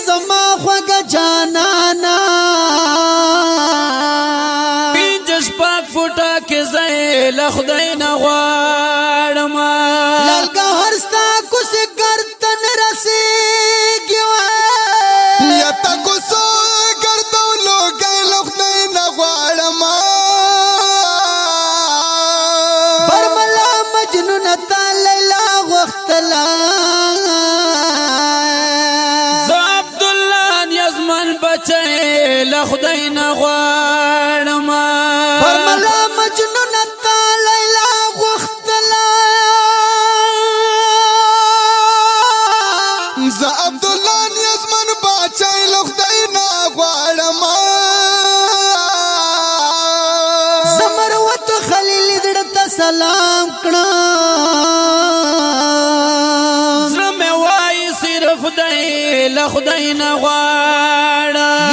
زما خوږه جانانا پنځه شپږ فوټه کې زه له خدای نه غواړم للګهر ستا کوڅې ګردن رسېږي یا تا کوڅو ګردو لوګی له خدای نه غواړم برملا مجنون تا لیلا غوښتله زه عبدالله نیازمن بچی له خدای نه غواړم برملا مجنون تا لیلا غوښتله زه عبدالله نیازمن باچای له خدای نه غواړم زمروت خلیل زړه ته سلام کړه زړه مې وایي صرف دی له خدای نه غواړم